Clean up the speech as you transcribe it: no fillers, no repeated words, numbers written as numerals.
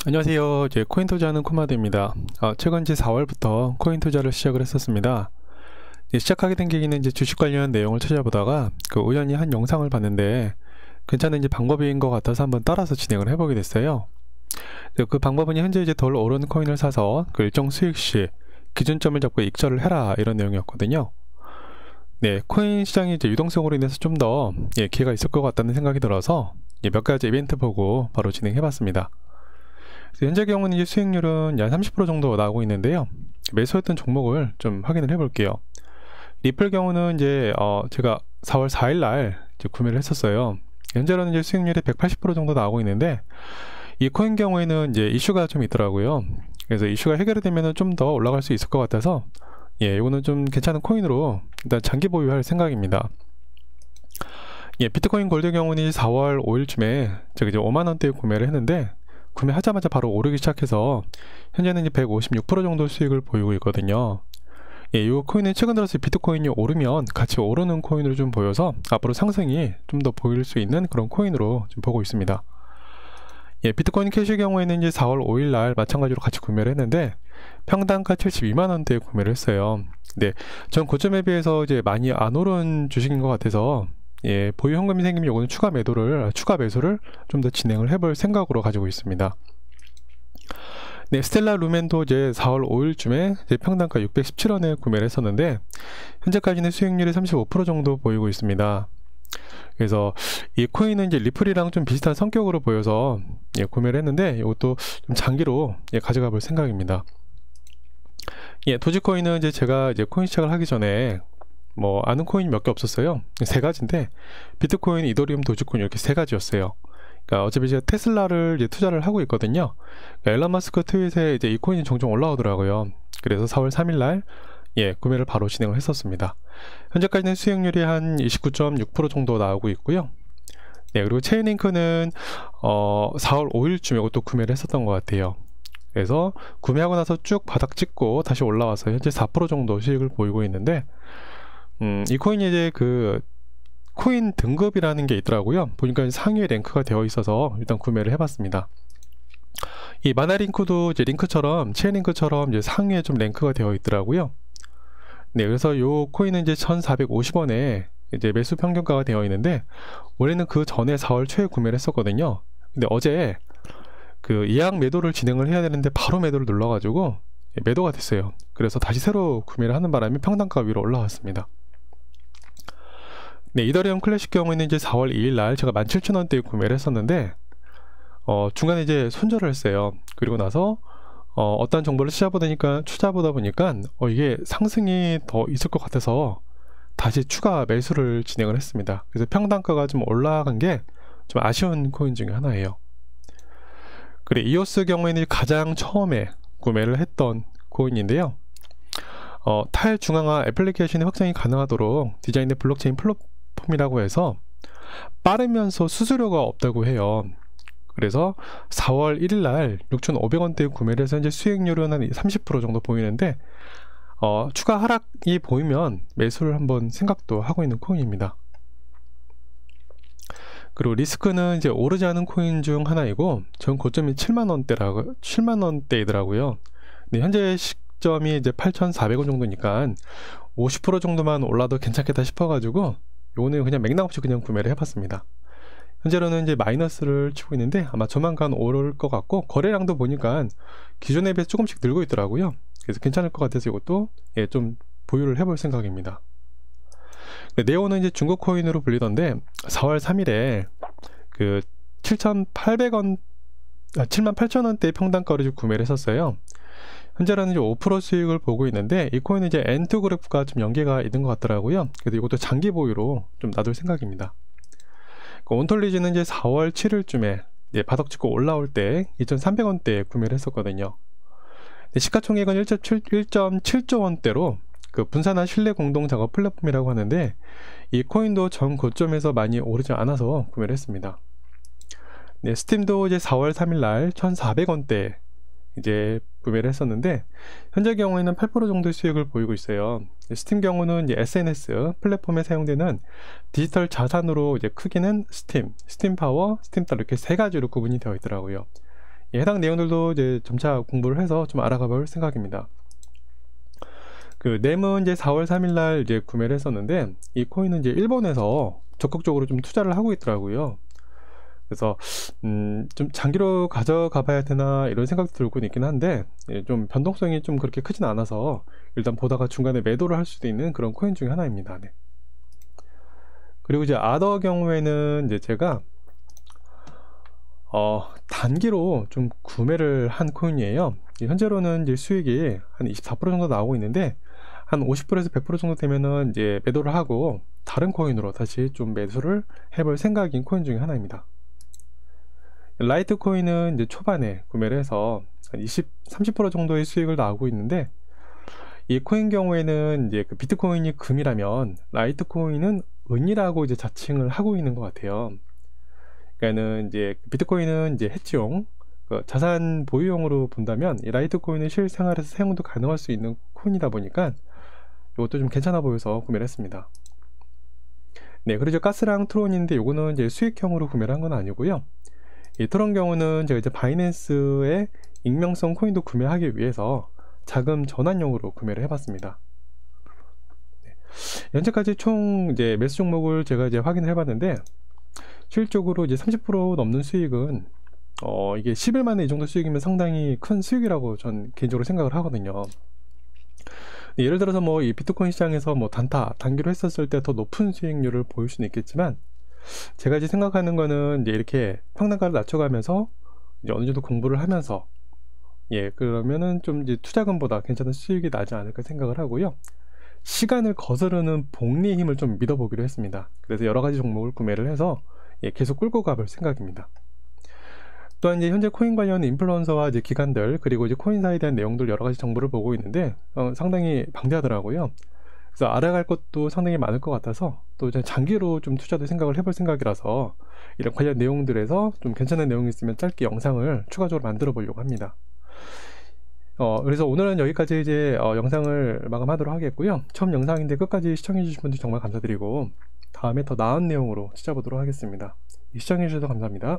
안녕하세요. 코인 투자하는 코마드입니다. 최근 이제 4월부터 코인 투자를 시작을 했었습니다. 시작하게 된 계기는 이제 주식 관련 내용을 찾아보다가 우연히 한 영상을 봤는데 괜찮은 이제 방법인 것 같아서 한번 따라서 진행을 해보게 됐어요. 그 방법은 현재 이제 덜 오르는 코인을 사서 그 일정 수익 시 기준점을 잡고 익절을 해라, 이런 내용이었거든요. 네, 코인 시장이 이제 유동성으로 인해서 좀 더 기회가 있을 것 같다는 생각이 들어서 몇 가지 이벤트 보고 바로 진행해봤습니다. 현재 경우는 이제 수익률은 약 30% 정도 나오고 있는데요. 매수했던 종목을 좀 확인을 해볼게요. 리플 경우는 이제 제가 4월 4일 날 구매를 했었어요. 현재로는 이제 수익률이 180% 정도 나오고 있는데, 이 코인 경우에는 이제 이슈가 좀 있더라고요. 그래서 이슈가 해결이 되면은 좀 더 올라갈 수 있을 것 같아서 이거는 좀 괜찮은 코인으로 일단 장기 보유할 생각입니다. 비트코인 골드 경우는 4월 5일쯤에 제가 이제 5만원대에 구매를 했는데, 구매하자마자 바로 오르기 시작해서 현재는 이제 156% 정도 수익을 보이고 있거든요. 이 코인은 최근 들어서 비트코인이 오르면 같이 오르는 코인으로 좀 보여서 앞으로 상승이 좀 더 보일 수 있는 그런 코인으로 좀 보고 있습니다. 비트코인 캐시 경우에는 이제 4월 5일 날 마찬가지로 같이 구매를 했는데 평단가 72만원대에 구매를 했어요. 네, 전 고점에 비해서 이제 많이 안 오른 주식인 것 같아서 보유 현금이 생기면 요거는 추가 매수를 좀 더 진행을 해볼 생각으로 가지고 있습니다. 네, 스텔라 루멘도 이제 4월 5일쯤에 이제 평단가 617원에 구매를 했었는데 현재까지는 수익률이 35% 정도 보이고 있습니다. 그래서 이 코인은 이제 리플이랑 좀 비슷한 성격으로 보여서 구매를 했는데 이것도 좀 장기로 가져가 볼 생각입니다. 도지코인은 이제 제가 이제 코인 시작을 하기 전에 아는 코인이 몇 개 없었어요. 세 가지인데 비트코인, 이더리움, 도지코인 이렇게 세 가지였어요. 그러니까 어차피 제가 테슬라를 이제 투자를 하고 있거든요. 그러니까 앨런 머스크 트윗에 이제 이 코인이 종종 올라오더라고요. 그래서 4월 3일 날 구매를 바로 진행을 했었습니다. 현재까지는 수익률이 한 29.6% 정도 나오고 있고요. 그리고 체인링크는 4월 5일쯤에 이것도 구매를 했었던 것 같아요. 그래서 구매하고 나서 쭉 바닥 찍고 다시 올라와서 현재 4% 정도 수익을 보이고 있는데, 이 코인이 이제 그 코인 등급이라는 게 있더라고요. 보니까 상위에 랭크가 되어 있어서 일단 구매를 해봤습니다. 이 마나링크도 이제 링크처럼 체인링크처럼 이제 상위에 좀 랭크가 되어 있더라고요. 네, 그래서 요 코인은 이제 1,450원에 이제 매수 평균가가 되어 있는데 원래는 그 전에 4월 초에 구매를 했었거든요. 근데 어제 그 예약 매도를 진행을 해야 되는데 바로 매도를 눌러가지고 매도가 됐어요. 그래서 다시 새로 구매를 하는 바람에 평단가 위로 올라왔습니다. 네, 이더리움 클래식 경우에는 이제 4월 2일 날 제가 17,000원대에 구매를 했었는데 중간에 이제 손절을 했어요. 그리고 나서 어떤 정보를 찾아보다 보니까 이게 상승이 더 있을 것 같아서 다시 추가 매수를 진행을 했습니다. 그래서 평단가가 좀 올라간 게 좀 아쉬운 코인 중에 하나예요. 그리고 이오스 경우에는 가장 처음에 구매를 했던 코인인데요. 탈중앙화 애플리케이션이 확장이 가능하도록 디자인된 블록체인 플랫폼이라고 해서 빠르면서 수수료가 없다고 해요. 그래서 4월 1일 날 6,500원대에 구매를 해서 현재 수익률은 한 30% 정도 보이는데 추가 하락이 보이면 매수를 한번 생각도 하고 있는 코인입니다. 그리고 리스크는 이제 오르지 않은 코인 중 하나이고 전 고점이 7만원대이더라고요. 근데 현재 시점이 이제 8,400원 정도니까 50% 정도만 올라도 괜찮겠다 싶어가지고 요거는 그냥 맥락없이 그냥 구매를 해봤습니다. 현재로는 이제 마이너스를 치고 있는데 아마 조만간 오를 것 같고, 거래량도 보니까 기존에 비해서 조금씩 늘고 있더라고요. 그래서 괜찮을 것 같아서 이것도 좀 보유를 해볼 생각입니다. 네오는 이제 중국 코인으로 불리던데 4월 3일에 그 78,000원대 평단가로 구매를 했었어요. 현재는 이제 5% 수익을 보고 있는데 이 코인은 이제 N2 그래프가 좀 연계가 있는 것 같더라고요. 그래서 이것도 장기 보유로 좀 놔둘 생각입니다. 온톨리지는 이제 4월 7일쯤에 바닥 찍고 올라올 때 2,300원대에 구매를 했었거든요. 시가총액은 1.7조 원대로 그 분산한 실내 공동 작업 플랫폼이라고 하는데 이 코인도 전 고점에서 많이 오르지 않아서 구매를 했습니다. 스팀도 이제 4월 3일 날 1,400원대 이제 구매를 했었는데 현재 경우에는 8% 정도의 수익을 보이고 있어요. 스팀 경우는 이제 SNS 플랫폼에 사용되는 디지털 자산으로 이제 크기는 스팀 파워, 스팀 달러 이렇게 세 가지로 구분이 되어 있더라고요. 해당 내용들도 이제 점차 공부를 해서 좀 알아가 볼 생각입니다. 그 넴은 이제 4월 3일날 이제 구매를 했었는데, 이 코인은 이제 일본에서 적극적으로 좀 투자를 하고 있더라고요. 그래서 좀 장기로 가져가 봐야 되나 이런 생각도 들고 있긴 한데, 좀 변동성이 좀 그렇게 크진 않아서 일단 보다가 중간에 매도를 할 수도 있는 그런 코인 중에 하나입니다. 네. 그리고 이제 아더 경우에는 이제 제가 단기로 좀 구매를 한 코인이에요. 현재로는 이제 수익이 한 24% 정도 나오고 있는데, 한 50%에서 100% 정도 되면은 이제 매도를 하고 다른 코인으로 다시 좀 매수를 해볼 생각인 코인 중에 하나입니다. 라이트 코인은 이제 초반에 구매를 해서 한 30% 정도의 수익을 나오고 있는데, 이 코인 경우에는 이제 그 비트코인이 금이라면 라이트 코인은 은이라고 이제 자칭을 하고 있는 것 같아요. 그러니까는 이제 비트코인은 이제 해치용, 자산 보유용으로 본다면 이 라이트 코인은 실생활에서 사용도 가능할 수 있는 코인이다 보니까 이것도 좀 괜찮아 보여서 구매를 했습니다. 네, 그리고 가스랑 트론인데 요거는 이제 수익형으로 구매를 한 건 아니고요. 이 트론 경우는 제가 이제 바이낸스의 익명성 코인도 구매하기 위해서 자금 전환용으로 구매를 해봤습니다. 네. 현재까지 총 이제 매수 종목을 제가 이제 확인을 해봤는데, 실질적으로 이제 30% 넘는 수익은 이게 10일 만에 이 정도 수익이면 상당히 큰 수익이라고 전 개인적으로 생각을 하거든요. 예를 들어서 뭐 이 비트코인 시장에서 뭐 단기로 했었을 때 더 높은 수익률을 보일 수는 있겠지만, 제가 이제 생각하는 거는 이제 이렇게 평단가를 낮춰가면서 이제 어느 정도 공부를 하면서, 그러면은 좀 이제 투자금보다 괜찮은 수익이 나지 않을까 생각을 하고요. 시간을 거스르는 복리의 힘을 좀 믿어보기로 했습니다. 그래서 여러 가지 종목을 구매를 해서 계속 끌고 가볼 생각입니다. 또한 이제 현재 코인 관련 인플루언서와 이제 기관들, 그리고 이제 코인사에 대한 내용들 여러 가지 정보를 보고 있는데 상당히 방대하더라고요. 그래서 알아갈 것도 상당히 많을 것 같아서 또 이제 장기로 좀 투자도 생각을 해볼 생각이라서 이런 관련 내용들에서 좀 괜찮은 내용이 있으면 짧게 영상을 추가적으로 만들어 보려고 합니다. 그래서 오늘은 여기까지 이제 영상을 마감하도록 하겠고요. 처음 영상인데 끝까지 시청해 주신 분들 정말 감사드리고, 다음에 더 나은 내용으로 찾아보도록 하겠습니다. 시청해 주셔서 감사합니다.